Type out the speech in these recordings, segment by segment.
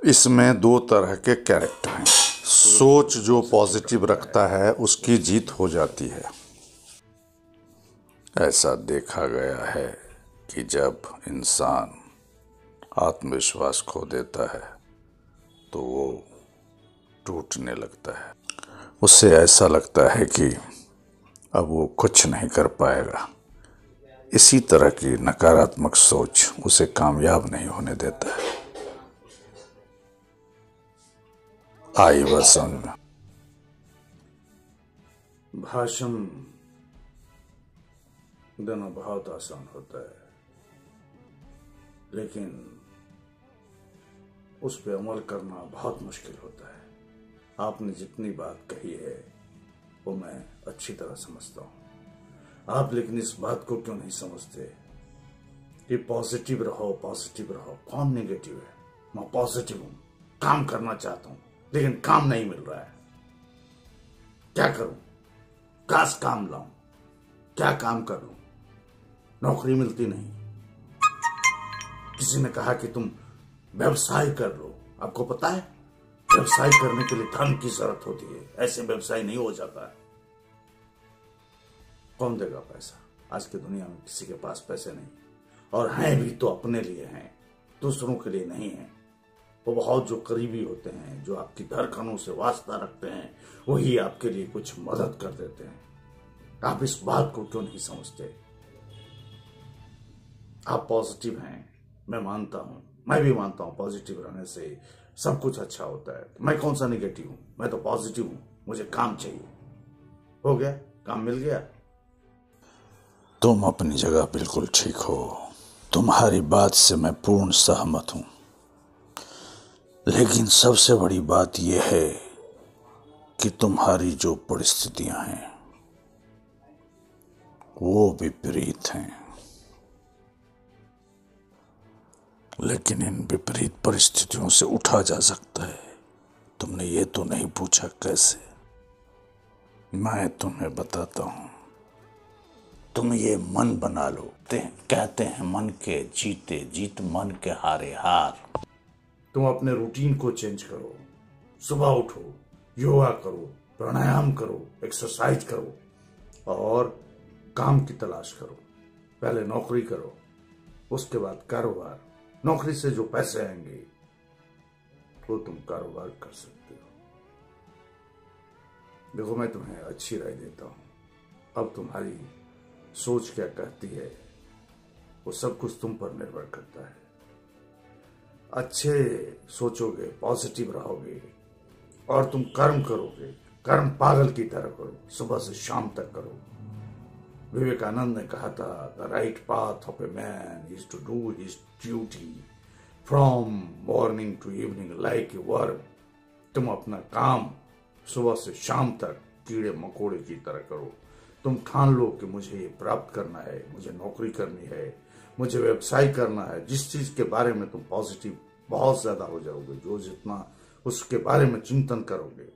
इसमें दो तरह के कैरेक्टर हैं। सोच जो पॉजिटिव रखता है उसकी जीत हो जाती है। ऐसा देखा गया है कि जब इंसान आत्मविश्वास खो देता है तो वो टूटने लगता है। उससे ऐसा लगता है कि अब वो कुछ नहीं कर पाएगा। इसी तरह की नकारात्मक सोच उसे कामयाब नहीं होने देता है। आइए बात समझ में। भाषण देना बहुत आसान होता है, लेकिन उस पर अमल करना बहुत मुश्किल होता है। आपने जितनी बात कही है वो मैं अच्छी तरह समझता हूं। आप लेकिन इस बात को क्यों नहीं समझते कि पॉजिटिव रहो, पॉजिटिव रहो। कौन नेगेटिव है? मैं पॉजिटिव हूं, काम करना चाहता हूं, लेकिन काम नहीं मिल रहा है। क्या करूं? काश काम लाऊं, क्या काम कर लूं? नौकरी मिलती नहीं। किसी ने कहा कि तुम व्यवसाय कर लो। आपको पता है व्यवसाय करने के लिए धन की जरूरत होती है, ऐसे व्यवसाय नहीं हो जाता है। कौन देगा पैसा? आज की दुनिया में किसी के पास पैसे नहीं, और हैं भी तो अपने लिए हैं, दूसरों के लिए नहीं है। वो बहुत जो करीबी होते हैं, जो आपकी धड़कनों से वास्ता रखते हैं, वही आपके लिए कुछ मदद कर देते हैं। आप इस बात को क्यों नहीं समझते? आप पॉजिटिव हैं, मैं मानता हूं, मैं भी मानता हूं पॉजिटिव रहने से सब कुछ अच्छा होता है। मैं कौन सा निगेटिव हूं? मैं तो पॉजिटिव हूं। मुझे काम चाहिए, हो गया, काम मिल गया। तुम अपनी जगह बिल्कुल ठीक हो, तुम्हारी बात से मैं पूर्ण सहमत हूं, लेकिन सबसे बड़ी बात यह है कि तुम्हारी जो परिस्थितियां हैं वो विपरीत हैं। लेकिन इन विपरीत परिस्थितियों से उठा जा सकता है। तुमने ये तो नहीं पूछा कैसे। मैं तुम्हें बताता हूं। तुम ये मन बना लो। कहते हैं मन के जीते जीत, मन के हारे हार। तुम अपने रूटीन को चेंज करो। सुबह उठो, योगा करो, प्राणायाम करो, एक्सरसाइज करो और काम की तलाश करो। पहले नौकरी करो, उसके बाद कारोबार। नौकरी से जो पैसे आएंगे वो तुम कारोबार कर सकते हो। देखो, मैं तुम्हें अच्छी राय देता हूं। अब तुम्हारी सोच क्या कहती है वो सब कुछ तुम पर निर्भर करता है। अच्छे सोचोगे, पॉजिटिव रहोगे और तुम कर्म करोगे। कर्म पागल की तरह करो, सुबह से शाम तक करो। विवेकानंद ने कहा था, the right path of a man is to do his duty from morning to evening like a worm. तुम अपना काम सुबह से शाम तक कीड़े मकोड़े की तरह करो। तुम ठान लो कि मुझे ये प्राप्त करना है, मुझे नौकरी करनी है, मुझे व्यवसाय करना है। जिस चीज के बारे में तुम पॉजिटिव बहुत ज्यादा हो जाओगे, जो जितना उसके बारे में चिंतन करोगे,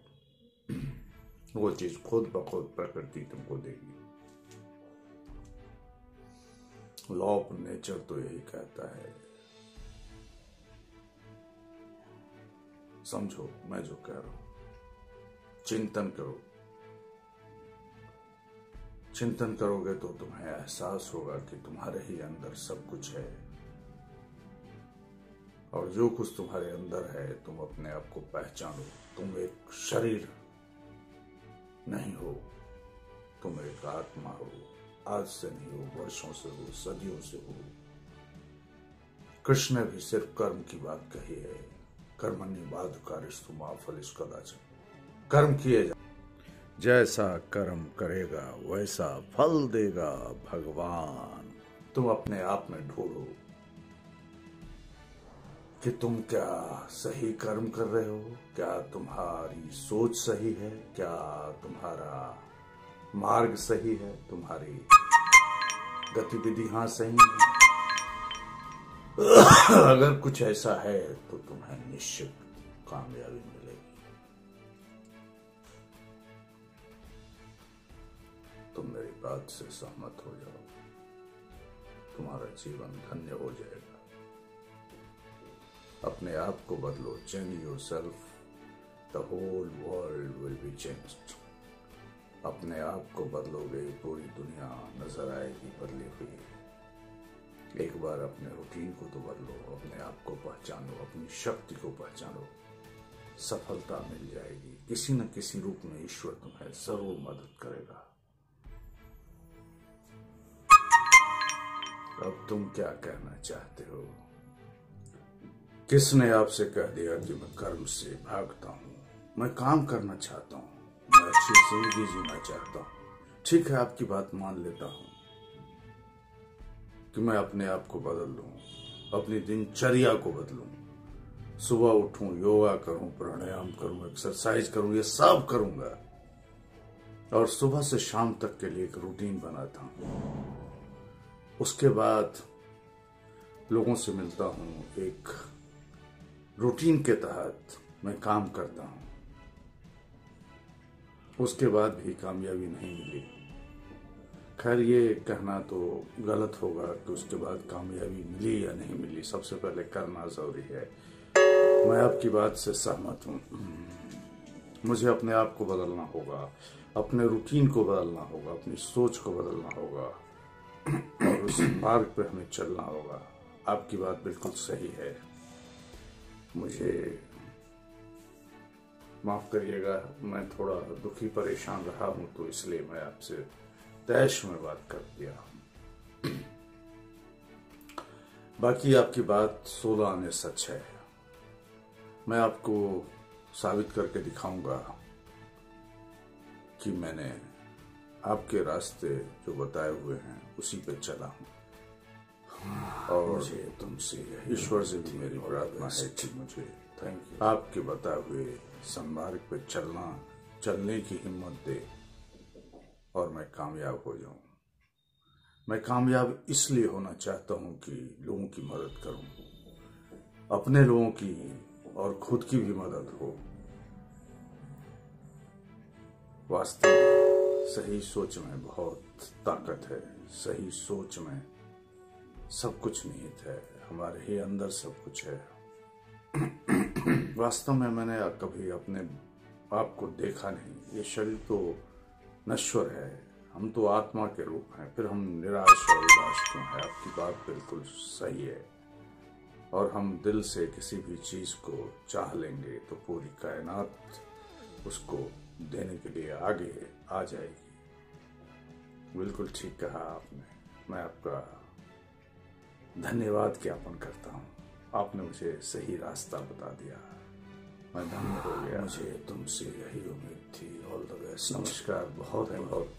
वो चीज खुद ब खुद प्रकृति तुमको देगी। लॉ ऑफ नेचर तो यही कहता है। समझो मैं जो कह रहा हूं। चिंतन करो। चिंतन करोगे तो तुम्हें एहसास होगा कि तुम्हारे ही अंदर सब कुछ है, और जो कुछ तुम्हारे अंदर है तुम अपने आप को पहचानो। तुम एक शरीर नहीं हो, तुम एक आत्मा हो। आज से नहीं हो, वर्षों से हो, सदियों से हो। कृष्ण ने भी सिर्फ कर्म की बात कही है। कर्मण्येवाधिकारस्तु मा फलेषु कदाचन। कर्म किए जा, जैसा कर्म करेगा वैसा फल देगा भगवान। तुम अपने आप में ढूंढो कि तुम क्या सही कर्म कर रहे हो, क्या तुम्हारी सोच सही है, क्या तुम्हारा मार्ग सही है, तुम्हारी गतिविधियां सही है। अगर कुछ ऐसा है तो तुम्हें निश्चित कामयाबी मिलेगी। तुम मेरी बात से सहमत हो जाओ, तुम्हारा जीवन धन्य हो जाएगा। अपने आप को बदलो, change yourself, the whole world will be changed. अपने आप को बदलोगे, पूरी दुनिया नजर आएगी बदली हुई। एक बार अपने रूटीन को तो बदलो, अपने आप को पहचानो, अपनी शक्ति को पहचानो, सफलता मिल जाएगी। किसी न किसी रूप में ईश्वर तुम्हें जरूर मदद करेगा। अब तुम क्या कहना चाहते हो? किसने आपसे कह दिया कि मैं कर्म से भागता हूं? मैं काम करना चाहता हूं, मैं अच्छी जिंदगी जीना चाहता हूं। ठीक है, आपकी बात मान लेता हूं कि मैं अपने आप को बदल लूं, अपनी दिनचर्या को बदलूं, सुबह उठूं, योगा करूं, प्राणायाम करूं, एक्सरसाइज करूं, ये सब करूंगा और सुबह से शाम तक के लिए एक रूटीन बनाता हूं। उसके बाद लोगों से मिलता हूं, एक रूटीन के तहत मैं काम करता हूं। उसके बाद भी कामयाबी नहीं मिली। खैर, ये कहना तो गलत होगा कि उसके बाद कामयाबी मिली या नहीं मिली। सबसे पहले करना जरूरी है। मैं आपकी बात से सहमत हूं। मुझे अपने आप को बदलना होगा, अपने रूटीन को बदलना होगा, अपनी सोच को बदलना होगा और उस मार्ग पे हमें चलना होगा। आपकी बात बिल्कुल सही है। मुझे माफ करिएगा, मैं थोड़ा दुखी परेशान रहा हूं, तो इसलिए मैं आपसे तैश में बात कर दिया। बाकी आपकी बात 16 आने सच है। मैं आपको साबित करके दिखाऊंगा कि मैंने आपके रास्ते जो बताए हुए हैं उसी पे चला हूं। और मुझे तुमसे, ईश्वर से भी मेरी प्रार्थना है कि मुझे आपके बताए हुए सन्मार्ग पे चलने की हिम्मत दे और मैं कामयाब हो जाऊं। मैं कामयाब इसलिए होना चाहता हूं कि लोगों की मदद करूं, अपने लोगों की और खुद की भी मदद हो। वास्तव में सही सोच में बहुत ताकत है। सही सोच में सब कुछ निहित है, हमारे ही अंदर सब कुछ है। वास्तव में मैंने कभी अपने आप को देखा नहीं। ये शरीर तो नश्वर है, हम तो आत्मा के रूप हैं, फिर हम निराश और उदास क्यों हैं? आपकी बात बिल्कुल सही है। और हम दिल से किसी भी चीज को चाह लेंगे तो पूरी कायनात उसको देने के लिए आगे आ जाएगी। बिल्कुल ठीक कहा आपने। मैं आपका धन्यवाद ज्ञापन करता हूँ। आपने मुझे सही रास्ता बता दिया, मैं धन्य हो गया। मुझे तुमसे यही उम्मीद थी। All the best. नमस्कार। बहुत बहुत